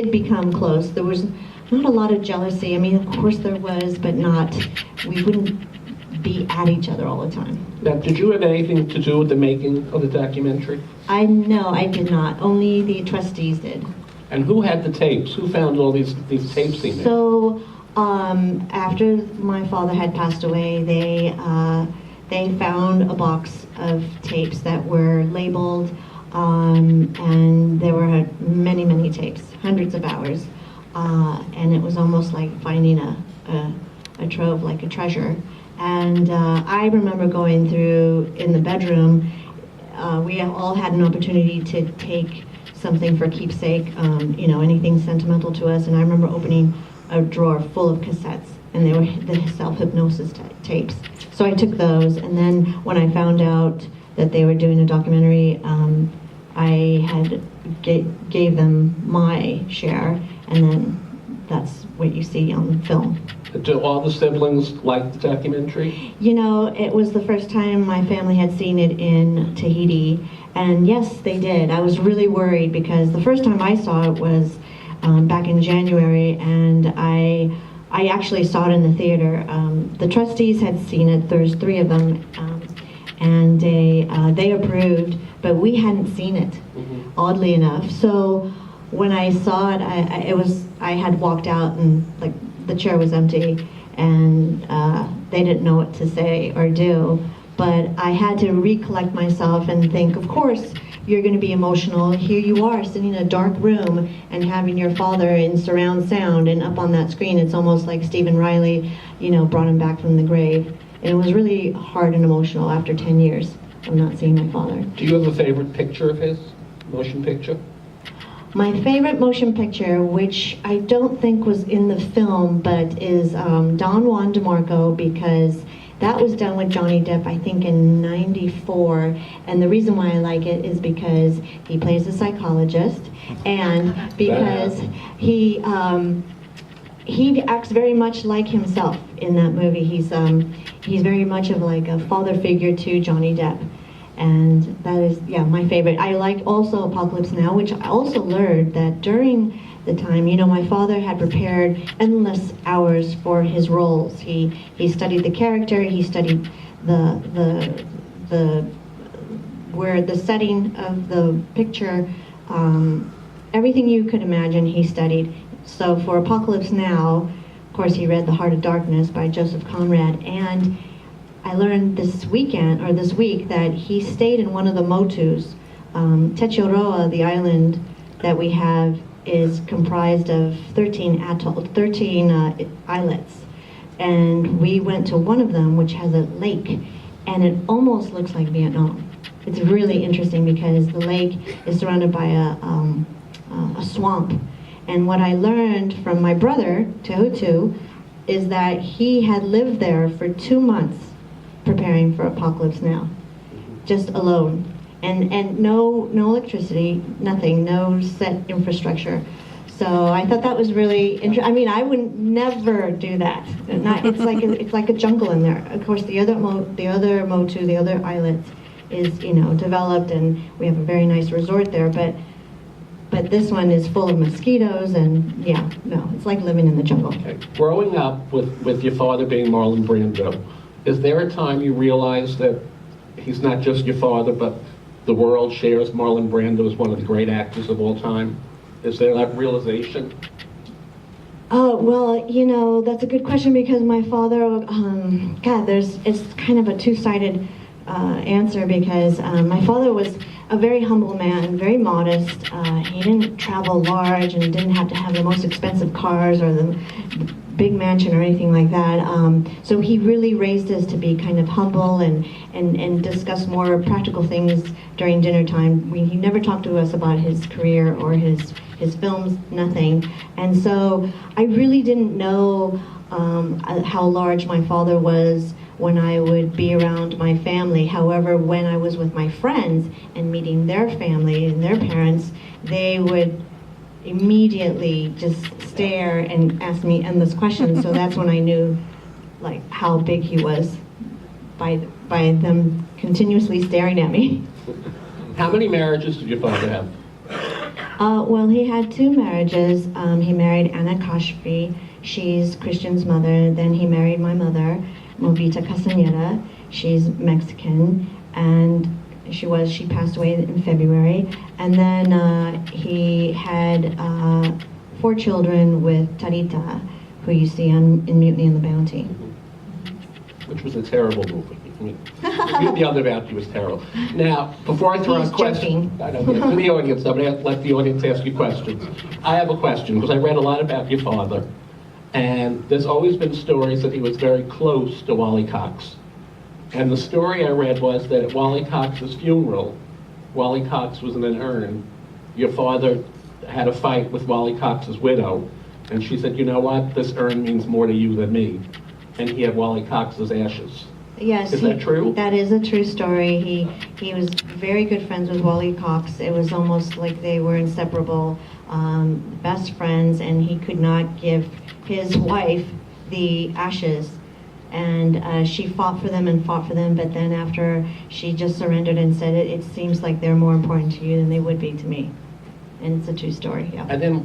did become close. There was not a lot of jealousy. I mean, of course there was, but not, we wouldn't be at each other all the time. Now, did you have anything to do with the making of the documentary? No, I did not. Only the trustees did. And who had the tapes? Who found all these tapes he made? So, after my father had passed away, they found a box of tapes that were labeled, and there were many, many tapes, hundreds of hours, and it was almost like finding a trove, like a treasure. And I remember going through in the bedroom. We all had an opportunity to take something for keepsake, anything sentimental to us. And I remember opening a drawer full of cassettes, and they were the self-hypnosis tapes. So I took those, and then when I found out that they were doing a documentary, I gave them my share, and then that's what you see on the film. Do all the siblings like the documentary? It was the first time my family had seen it in Tahiti, and yes, they did. I was really worried because the first time I saw it was back in January, and I actually saw it in the theater. The trustees had seen it. There's 3 of them, and they approved, but we hadn't seen it, oddly enough. So when I saw it, I had walked out, and like the chair was empty, and they didn't know what to say or do. But I had to recollect myself and think, of course, you're going to be emotional. Here you are sitting in a dark room and having your father in surround sound, and up on that screen, it's almost like Stephen Riley, brought him back from the grave. And it was really hard and emotional after 10 years of not seeing my father. Do you have a favorite picture of his, motion picture? My favorite motion picture, which I don't think was in the film, but is Don Juan DeMarco, because that was done with Johnny Depp, I think, in '94. And the reason why I like it is because he plays a psychologist, and because he acts very much like himself in that movie. He's very much of like a father figure to Johnny Depp. And that is, my favorite. I like also Apocalypse Now, which I also learned that during the time, my father had prepared endless hours for his roles. He studied the character, he studied the setting of the picture, everything you could imagine he studied. So for Apocalypse Now, of course, he read The Heart of Darkness by Joseph Conrad, and I learned this week that he stayed in one of the motus. Tetiaroa, the island that we have, is comprised of 13 islets. And we went to one of them, which has a lake, and it almost looks like Vietnam. It's really interesting because the lake is surrounded by a swamp. And what I learned from my brother, Tehutu, is that he had lived there for 2 months preparing for Apocalypse Now, just alone, and no electricity, nothing, no set infrastructure. So I thought that was really interesting. I mean, I would never do that. It's like a jungle in there. Of course, the other motu, the other islet, is developed, and we have a very nice resort there. But this one is full of mosquitoes, and it's like living in the jungle. Okay. Growing up with your father being Marlon Brando, is there a time you realize that he's not just your father, but the world shares Marlon Brando as one of the great actors of all time? Is there that realization? Oh, well, that's a good question, because my father, it's kind of a two-sided answer, because my father was a very humble man, very modest. He didn't travel large and didn't have to have the most expensive cars or the big mansion or anything like that. So he really raised us to be kind of humble and discuss more practical things during dinner time. He never talked to us about his career or his films, nothing. And so I really didn't know how large my father was when I would be around my family. However, when I was with my friends and meeting their family and their parents, they would immediately just stare and ask me endless questions. So that's when I knew like how big he was, by them continuously staring at me. How many marriages did your father have? Well, he had two marriages. He married Anna Kashfi. She's Christian's mother. Then he married my mother, Movita Castaneda. She's Mexican, and she passed away in February. And then he had 4 children with Tarita, who you see in Mutiny on the Bounty. Which was a terrible movie. I mean, the other Bounty was terrible. Now, before I throw out questions, I don't get to the audience. I'm going to let the audience ask you questions. I have a question, because I read a lot about your father, and there's always been stories that he was very close to Wally Cox. And the story I read was that at Wally Cox's funeral, Wally Cox was in an urn. Your father had a fight with Wally Cox's widow, and she said, you know what, this urn means more to you than me. And he had Wally Cox's ashes. Yes. Is that true? That is a true story. He was very good friends with Wally Cox. It was almost like they were inseparable, best friends, and he could not give his wife the ashes. And she fought for them, but then after she just surrendered and said, it seems like they're more important to you than they would be to me. And it's a true story, yeah. And then,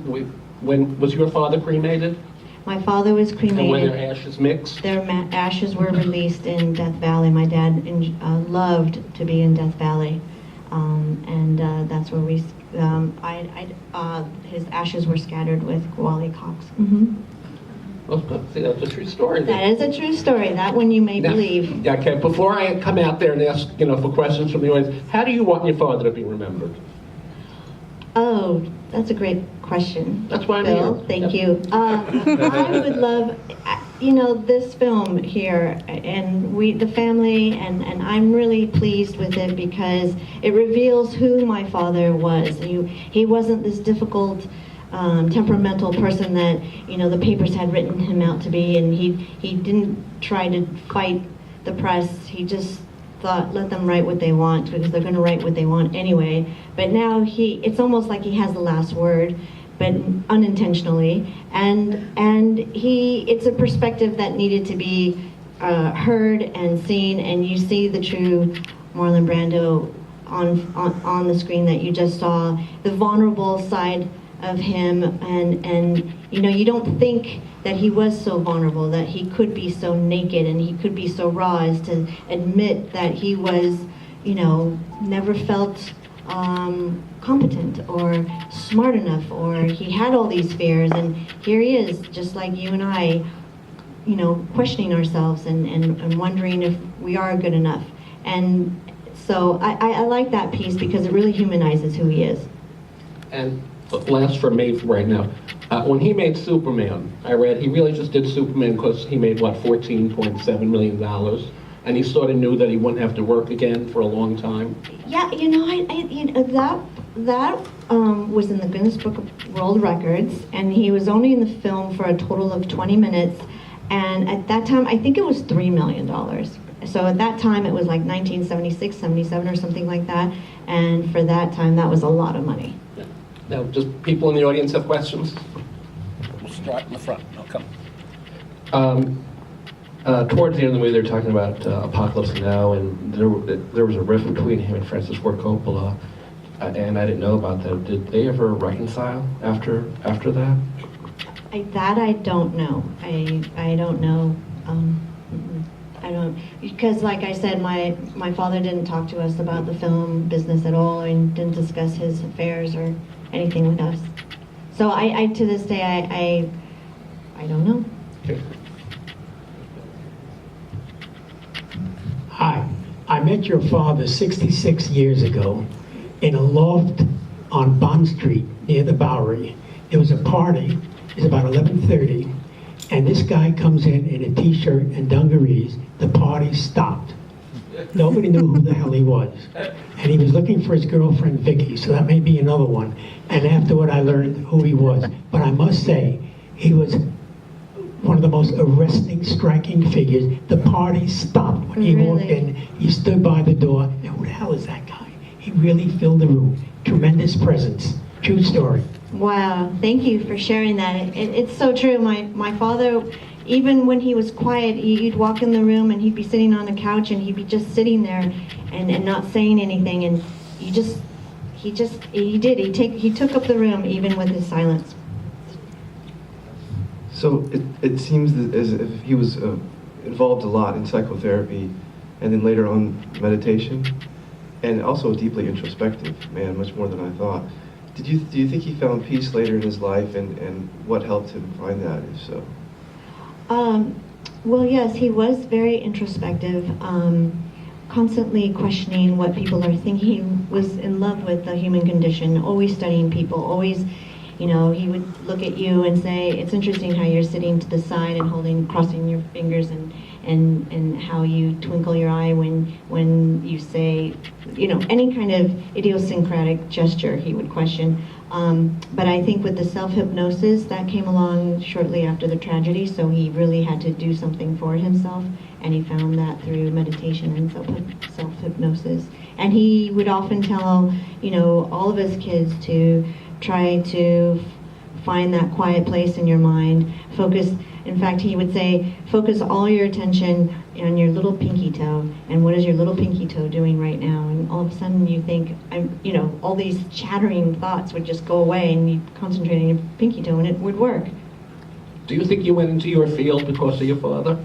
when was your father cremated? My father was cremated. And were their ashes mixed? Their ashes were released in Death Valley. My dad loved to be in Death Valley. And that's where his ashes were scattered with Wally Cox. Mm-hmm. Well, see, that's a true story. That is a true story. That one you may believe. Yeah, okay, before I come out there and ask, for questions from the audience, how do you want your father to be remembered? Oh, that's a great question. That's why I'm Bill, here. thank you. I would love, this film here, and the family, and I'm really pleased with it because it reveals who my father was. He wasn't this difficult, temperamental person that the papers had written him out to be, and he didn't try to fight the press. He just thought, let them write what they want, because they're going to write what they want anyway. But now it's almost like he has the last word, but unintentionally, and it's a perspective that needed to be heard and seen, and you see the true Marlon Brando on the screen that you just saw, the vulnerable side of him, and you don't think that he was so vulnerable, that he could be so naked and he could be so raw as to admit that he was, never felt competent or smart enough, or he had all these fears, and here he is, just like you and I, questioning ourselves and wondering if we are good enough. And so I like that piece because it really humanizes who he is. And last for me right now, when he made Superman, I read he really just did Superman because he made, $14.7 million, and he sort of knew that he wouldn't have to work again for a long time. Yeah, that was in the Guinness Book of World Records, and he was only in the film for a total of 20 minutes, and at that time, I think it was $3 million. So at that time, it was like 1976, 77 or something like that, and for that time, that was a lot of money. Yeah. Now, just people in the audience have questions? We'll start in the front. I'll come. Towards the end of the movie, they're talking about Apocalypse Now, and there was a rift between him and Francis Ford Coppola, and I didn't know about that. Did they ever reconcile after that? I don't know. I don't know. I don't, because like I said, my father didn't talk to us about the film business at all, and didn't discuss his affairs or anything with us. So I to this day, I don't know. Okay. Hi, I met your father 66 years ago in a loft on Bond Street near the Bowery. There was a party. It's about 11:30, and this guy comes in a t-shirt and dungarees. The party stopped. Nobody knew who the hell he was. And he was looking for his girlfriend, Vicky, so that may be another one. And afterward, I learned who he was. But I must say, he was one of the most arresting, striking figures. The party stopped when he walked in. He stood by the door, and who the hell is that guy? He really filled the room. Tremendous presence. True story. Wow, thank you for sharing that. It's so true. My father, even when he was quiet, he'd walk in the room and he'd be sitting on the couch and he'd be just sitting there and not saying anything, and he took up the room even with his silence. So it seems that as if he was involved a lot in psychotherapy, and then later on meditation, and also a deeply introspective man, much more than I thought. Do you think he found peace later in his life, and what helped him find that, if so? Well, yes, he was very introspective, constantly questioning what people are thinking. He was in love with the human condition, always studying people, always, he would look at you and say, it's interesting how you're sitting to the side and crossing your fingers, and how you twinkle your eye when you say, any kind of idiosyncratic gesture he would question. But I think with the self-hypnosis, that came along shortly after the tragedy, so he really had to do something for himself, and he found that through meditation and self-hypnosis. And he would often tell, all of his kids to try to find that quiet place in your mind, focus. In fact, he would say, focus all your attention on your little pinky toe, and what is your little pinky toe doing right now? And all of a sudden you think, all these chattering thoughts would just go away, and you concentrate on your pinky toe, and it would work. Do you think you went into your field because of your father?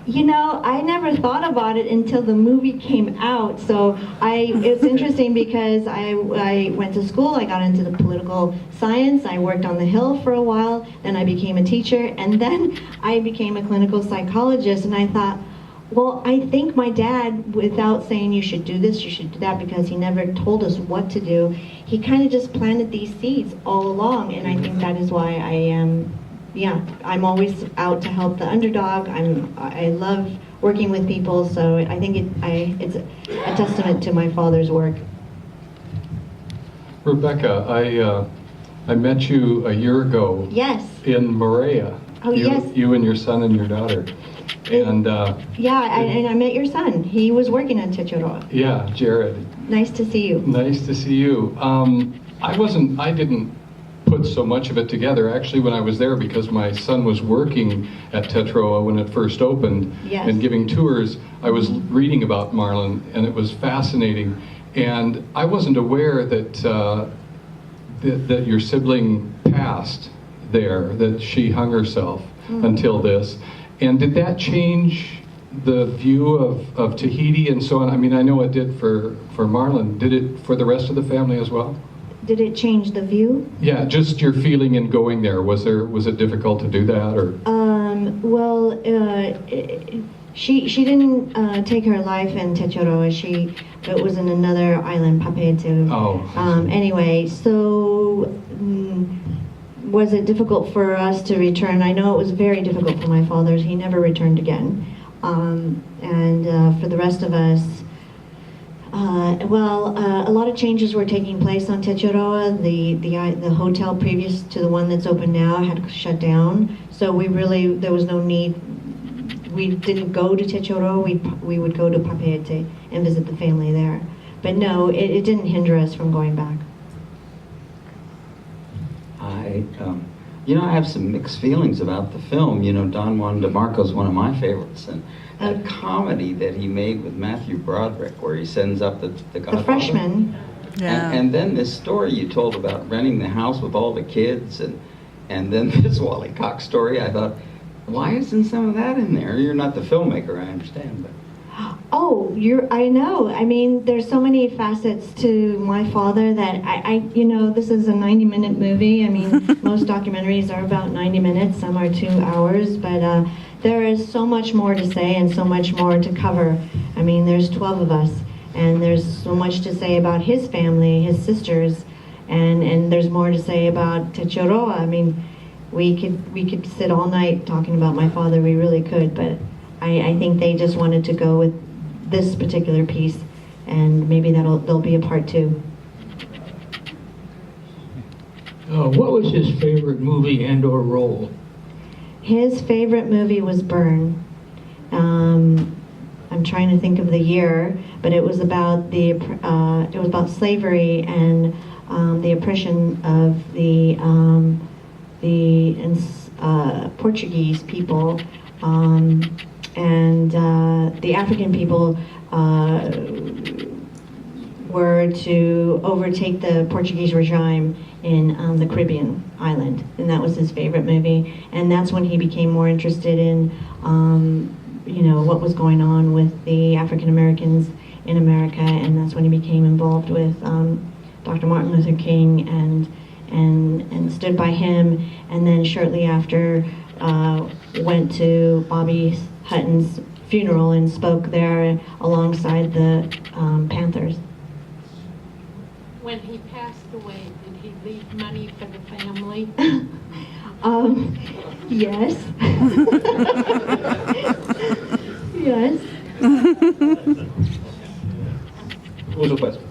I never thought about it until the movie came out. So it's interesting because I went to school, I got into the political science, I worked on the Hill for a while, then I became a teacher, and then I became a clinical psychologist, and I thought, well, I think my dad, without saying you should do this, you should do that, because he never told us what to do, he kind of just planted these seeds all along, and I think that is why I am I'm always out to help the underdog. I love working with people, so I think it's a testament to my father's work. Rebecca, I met you a year ago. Yes. In Morea. Oh, yes. You and your son and your daughter. And and I met your son. He was working at Techoroa. yeah, Jared. Nice to see you. Nice to see you. I didn't put so much of it together actually when I was there, because my son was working at Tetroa when it first opened. Yes. And giving tours. I was reading about Marlon, and it was fascinating, and I wasn't aware that that your sibling passed there, that she hung herself until this. And did that change the view of Tahiti and so on? I mean, I know it did for Marlon. Did it for the rest of the family as well? Did it change the view? Yeah, just your feeling in going there. Was it difficult to do that, or? She didn't take her life in Techoroa. It was in another island, Papeete. Oh. Anyway, so was it difficult for us to return? I know it was very difficult for my father. He never returned again. And for the rest of us, a lot of changes were taking place on Techoroa. The hotel previous to the one that's open now had shut down, so there was no need. We didn't go to Techoroa. We would go to Papeete and visit the family there. But no, it didn't hinder us from going back. I have some mixed feelings about the film. Don Juan DeMarco is one of my favorites, and a comedy that he made with Matthew Broderick, where he sends up the Godfather. The freshman. Yeah. And then this story you told about renting the house with all the kids, and then this Wally Cox story. I thought, why isn't some of that in there? You're not the filmmaker, I understand, but. Oh, I know. I mean, there's so many facets to my father that this is a 90-minute movie. I mean, most documentaries are about 90 minutes, some are 2 hours, but there is so much more to say and so much more to cover. I mean, there's 12 of us, and there's so much to say about his family, his sisters, and there's more to say about Techoroa. I mean, we could sit all night talking about my father, we really could, but I think they just wanted to go with this particular piece, and maybe there'll be a part 2. What was his favorite movie and/or role? His favorite movie was Burn. I'm trying to think of the year, but it was about slavery and the oppression of the Portuguese people. And the African people were were to overtake the Portuguese regime in the Caribbean island, and that was his favorite movie. And that's when he became more interested in, what was going on with the African Americans in America, and that's when he became involved with Dr. Martin Luther King and stood by him. And then shortly after, went to Bobby Hutton's funeral and spoke there alongside the Panthers. When he passed away, did he leave money for the family? Yes. Yes. Who's the question?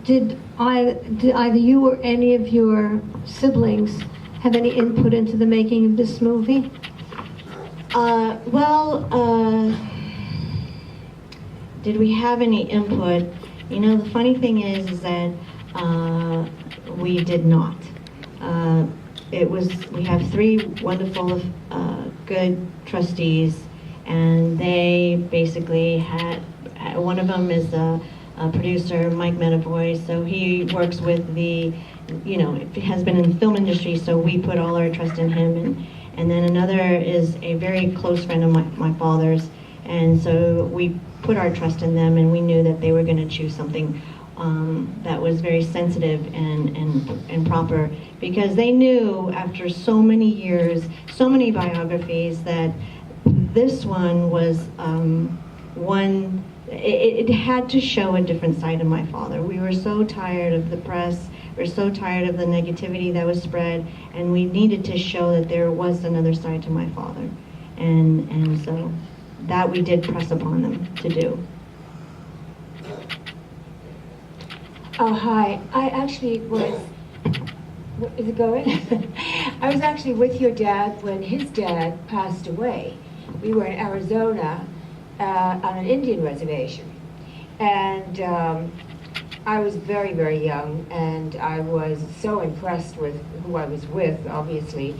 Did either you or any of your siblings have any input into the making of this movie? Did we have any input? The funny thing is that we did not. We have 3 wonderful, good trustees, and they basically had, one of them is a producer, Mike Medavoy, so he works with has been in the film industry, so we put all our trust in him. And then another is a very close friend of my father's, and so we put our trust in them, and we knew that they were going to choose something that was very sensitive and proper, because they knew after so many years, so many biographies, that this one was it had to show a different side of my father. We were so tired of the press, we were so tired of the negativity that was spread, and we needed to show that there was another side to my father. And so that we did press upon them to do. Oh, hi. I actually was, is it going? I was actually with your dad when his dad passed away. We were in Arizona on an Indian reservation. And I was very, very young, and I was so impressed with who I was with, obviously.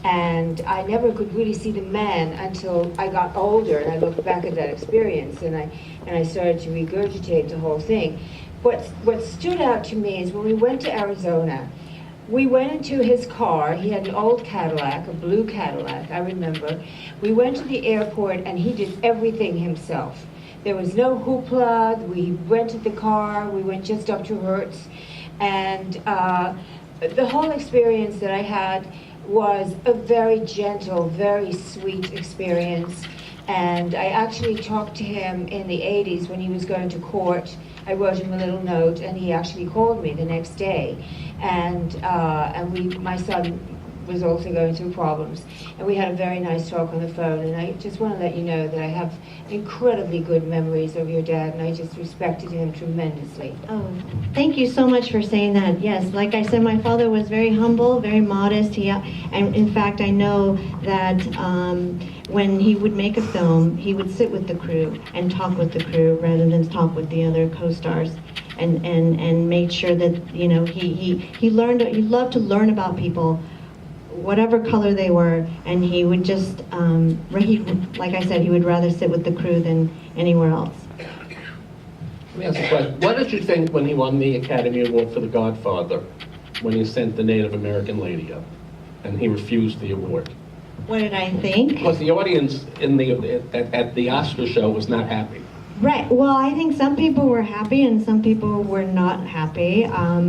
And I never could really see the man until I got older, and I looked back at that experience, and I started to regurgitate the whole thing. What stood out to me is when we went to Arizona, we went into his car. He had an old Cadillac, a blue Cadillac, I remember. We went to the airport, and he did everything himself. There was no hoopla. We rented the car. We went just up to Hertz. And the whole experience that I had was a very gentle, very sweet experience. And I actually talked to him in the 80s when he was going to court. I wrote him a little note, and he actually called me the next day. And my son was also going through problems. And we had a very nice talk on the phone. And I just want to let you know that I have incredibly good memories of your dad, and I just respected him tremendously. Oh, thank you so much for saying that. Yes, like I said, my father was very humble, very modest. And in fact, I know that when he would make a film, he would sit with the crew and talk with the crew rather than talk with the other co-stars, and made sure that he loved to learn about people, whatever color they were, and he would just, like I said, he would rather sit with the crew than anywhere else. Let me ask a question. What did you think when he won the Academy Award for The Godfather, when he sent the Native American lady up, and he refused the award? What did I think? Because the audience at the Oscar show was not happy. Right. Well, I think some people were happy and some people were not happy. I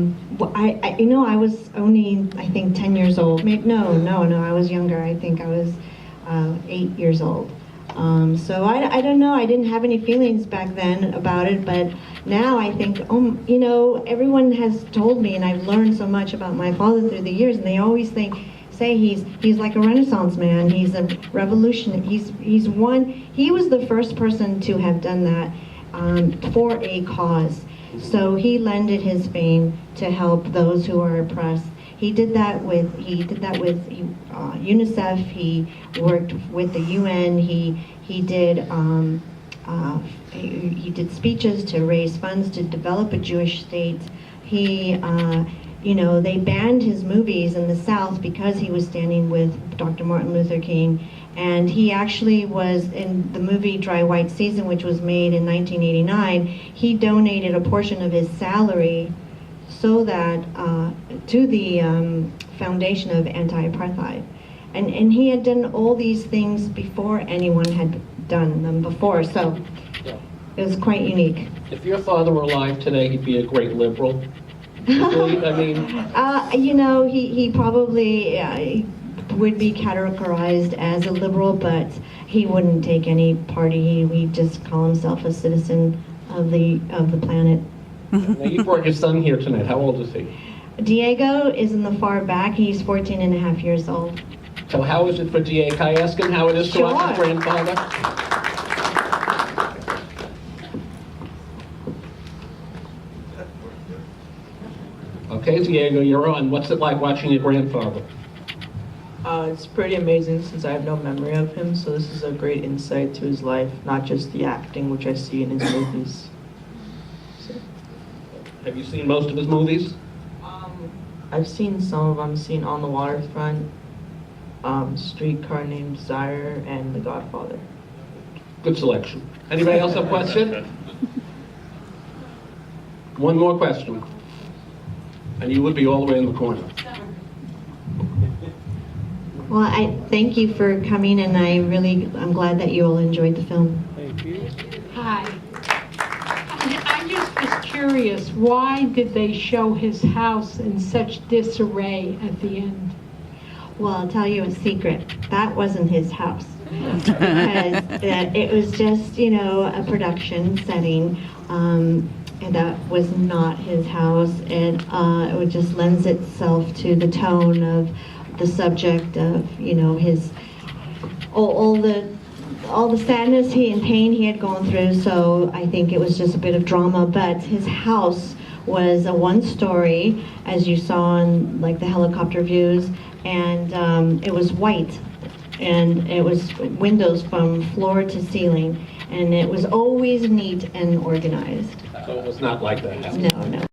was only, I think, 10 years old. No, I was younger. I think I was 8 years old. So I don't know. I didn't have any feelings back then about it, but now I think, everyone has told me, and I've learned so much about my father through the years, and they always say he's like a Renaissance man. He's a revolutionary. He was the first person to have done that for a cause. So he lended his fame to help those who are oppressed. He did that with UNICEF. He worked with the UN. He did speeches to raise funds to develop a Jewish state. They banned his movies in the South because he was standing with Dr. Martin Luther King, And he actually was in the movie Dry White Season, which was made in 1989. He donated a portion of his salary so that to the foundation of anti-apartheid. And he had done all these things before anyone had done them before, so it was quite unique. If your father were alive today, he'd be a great liberal. I mean, You know, he probably would be categorized as a liberal, but he wouldn't take any party. He'd just call himself a citizen of the planet. now you brought your son here tonight. How old is he? Diego is in the far back. He's 14 and a half years old. So how is it for Diego? Can I ask him how it is to watch his grandfather? Okay, Diego, you're on. What's it like watching your grandfather? It's pretty amazing since I have no memory of him, so this is a great insight to his life, not just the acting which I see in his movies. So, Have you seen most of his movies? I've seen some of them, seen On the Waterfront, Streetcar Named Desire, and The Godfather. Good selection. Anybody else have a question? One more question. And you would be all the way in the corner. Well, I thank you for coming, and I'm glad that you all enjoyed the film. Thank you. Hi. I just was curious, why did they show his house in such disarray at the end? Well, I'll tell you a secret. That wasn't his house. Because it was just, a production setting. And that was not his house. And it would just lends itself to the tone of the subject of, his all the sadness and pain he had gone through. So I think it was just a bit of drama. But his house was a one-story, as you saw in like the helicopter views, and it was white, and it was windows from floor to ceiling, and it was always neat and organized. So it was not like that house? No, no.